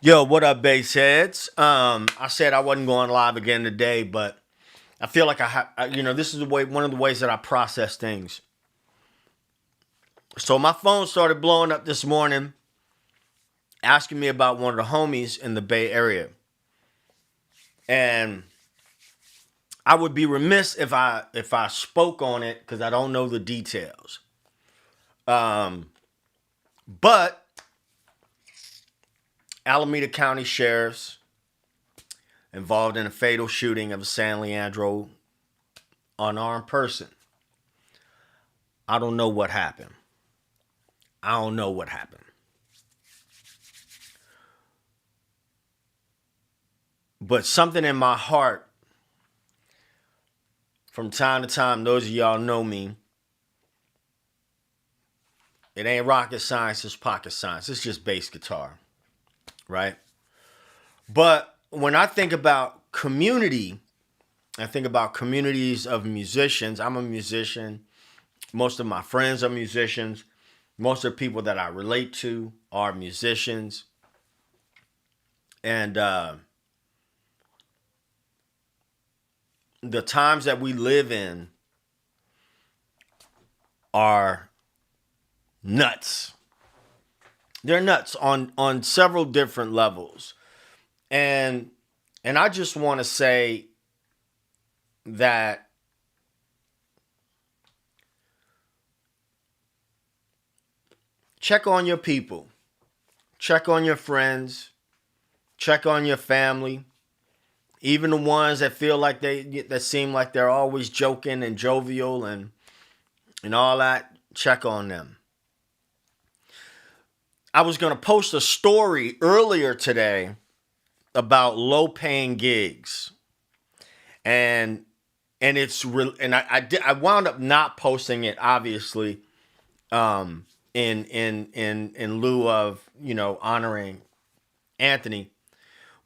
Yo, what up, bass heads? I said I wasn't going live again today, but I feel like this is one of the ways that I process things. So my phone started blowing up this morning, asking me about one of the homies in the Bay Area, and I would be remiss if I spoke on it because I don't know the details. But Alameda County sheriffs involved in a fatal shooting of a San Leandro unarmed person. I don't know what happened. I don't know what happened. But something in my heart, from time to time, those of y'all know me, it ain't rocket science, it's pocket science. It's just bass guitar, right? But when I think about community, I think about communities of musicians. I'm a musician. Most of my friends are musicians. Most of the people that I relate to are musicians. And the times that we live in are nuts. They're nuts on several different levels. And I just want to say that check on your people. Check on your friends. Check on your family. Even the ones that feel like that seem like they're always joking and jovial and all that, check on them. I was going to post a story earlier today about low-paying gigs, and it's real. And I wound up not posting it, obviously, in lieu of honoring Anthony.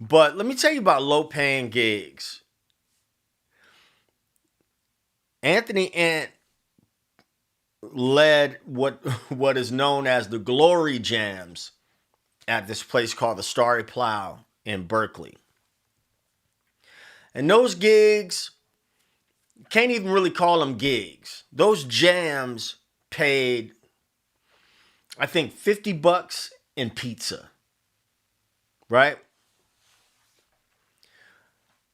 But let me tell you about low-paying gigs. Anthony Ant led what is known as the Glory Jams at this place called the Starry Plow in Berkeley. And those gigs, can't even really call them gigs. Those jams paid, I think, $50 in pizza, right?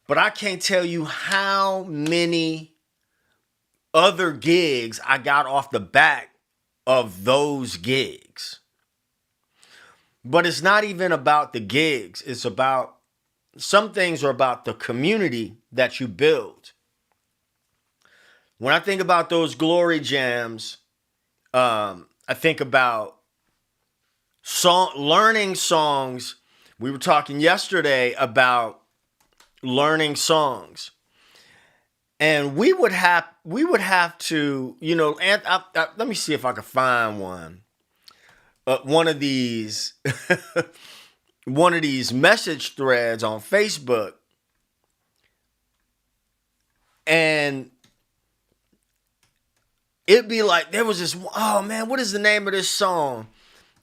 But I can't tell you how many other gigs I got off the back of those gigs. But it's not even about the gigs. It's about, some things are about the community that you build. When I think about those glory jams, I think about learning songs. We were talking yesterday about learning songs. And we would have to, let me see if I can find one. One of these message threads on Facebook. And it'd be like, there was this, oh man, what is the name of this song?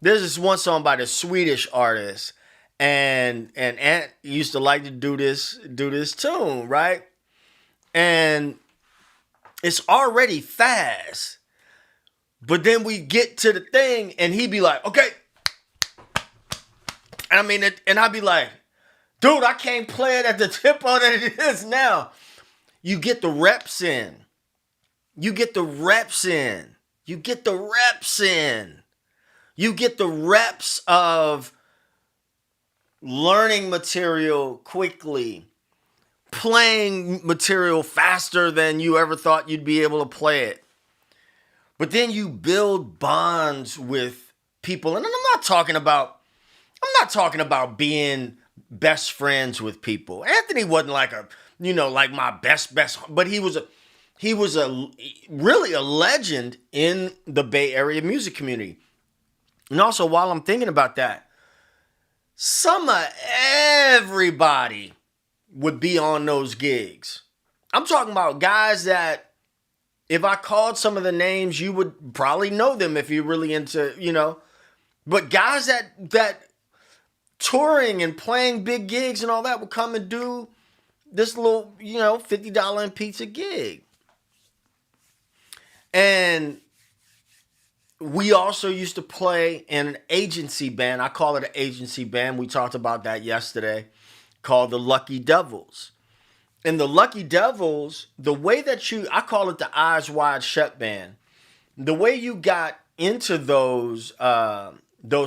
There's this one song by the Swedish artist. And Ant used to like to do this tune, right? And it's already fast. But then we get to the thing and he'd be like, okay. And I'd be like, dude, I can't play it at the tempo that it is now. You get the reps in. You get the reps in. You get the reps in. You get the reps of learning material quickly, playing material faster than you ever thought you'd be able to play it. But then you build bonds with people. And I'm not talking about being best friends with people. Anthony wasn't like like my best, but he was really a legend in the Bay Area music community. And also, while I'm thinking about that, some of everybody would be on those gigs. I'm talking about guys that if I called some of the names, you would probably know them if you're really into, but guys that touring and playing big gigs and all that would come and do this little, $50 and pizza gig. And we also used to play in an agency band. I call it an agency band. We talked about that yesterday, called the Lucky Devils. And the Lucky Devils, the way that I call it the Eyes Wide Shut band. The way you got into those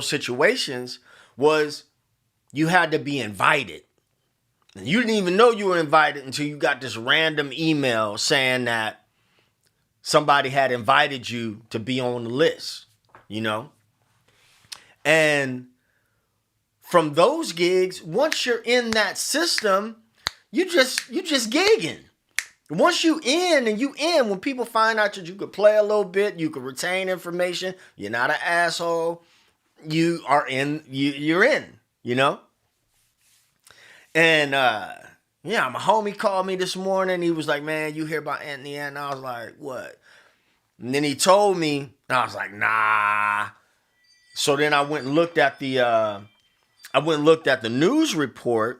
situations was you had to be invited. And you didn't even know you were invited until you got this random email saying that somebody had invited you to be on the list, And from those gigs, once you're in that system, you just gigging. Once you in, when people find out that you could play a little bit, you could retain information, you're not an asshole, you are in, you're in, And my homie called me this morning. He was like, man, you hear about Anthony? And I was like, what? And then he told me, and I was like, nah. So then I went and looked at the news report.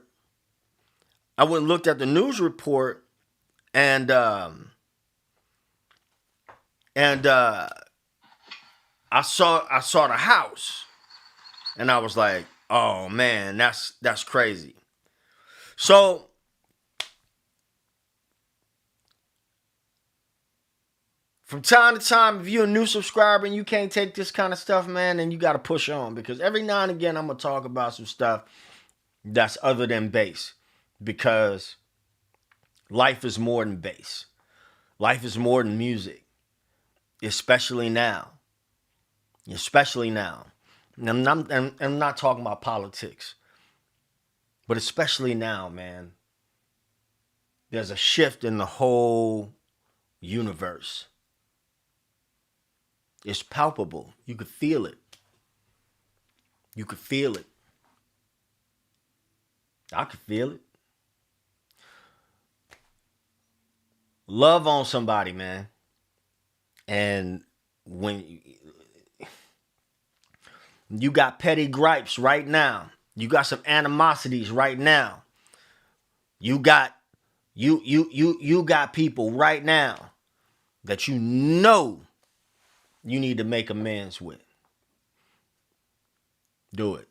And I saw the house, and I was like, oh man, that's crazy. So from time to time, if you're a new subscriber and you can't take this kind of stuff, man, then you got to push on, because every now and again I'm going to talk about some stuff that's other than bass, because life is more than bass. Life is more than music, especially now. And I'm not talking about politics, but especially now, man. There's a shift in the whole universe. It's palpable. You could feel it. I could feel it. Love on somebody, man. And when you got petty gripes right now, you got some animosities right now, you got people right now that you need to make amends with. Do it.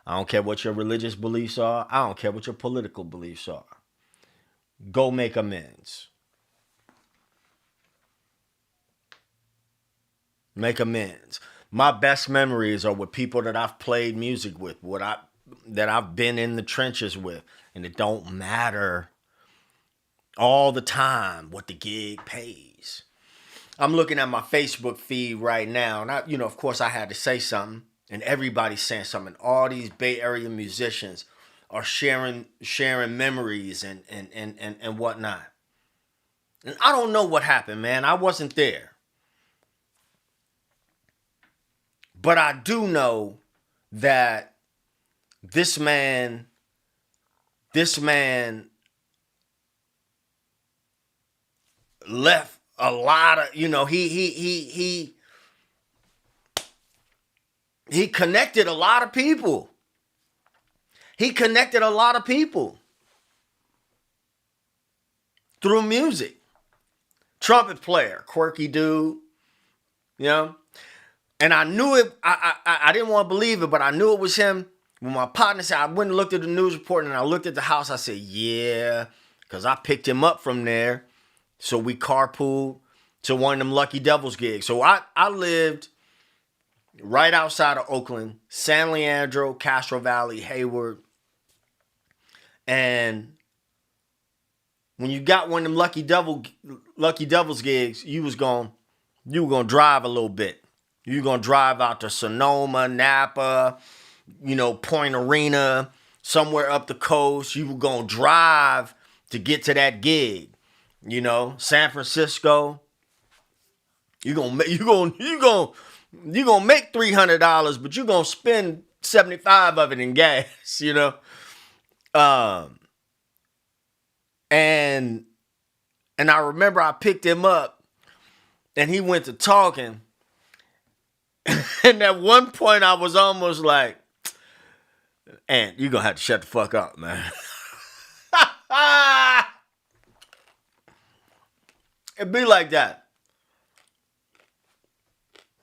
I don't care what your religious beliefs are. I don't care what your political beliefs are. Go make amends. Make amends. My best memories are with people that I've played music with, that I've been in the trenches with, and it don't matter all the time what the gig pays. I'm looking at my Facebook feed right now, and of course I had to say something, and everybody's saying something. All these Bay Area musicians are sharing memories and whatnot. And I don't know what happened, man. I wasn't there. But I do know that this man left a lot of, he connected a lot of people. Through music. Trumpet player, quirky dude, And I knew it. I didn't want to believe it, but I knew it was him. When my partner said, I went and looked at the news report, and I looked at the house. I said, yeah, because I picked him up from there. So we carpooled to one of them Lucky Devils gigs. So I lived right outside of Oakland, San Leandro, Castro Valley, Hayward. And when you got one of them Lucky Devils gigs, you were going to drive a little bit. You're going to drive out to Sonoma, Napa, Point Arena, somewhere up the coast. You were going to drive to get to that gig. San Francisco. You're going to make $300, but you're going to spend $75 of it in gas, And I remember I picked him up, and he went to talking. And at one point, I was almost like, "Ant, you're going to have to shut the fuck up, man." It'd be like that.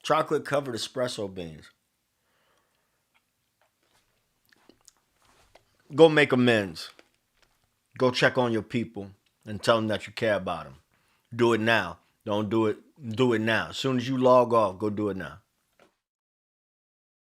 Chocolate covered espresso beans. Go make amends. Go check on your people and tell them that you care about them. Do it now. Don't do it. Do it now. As soon as you log off, go do it now.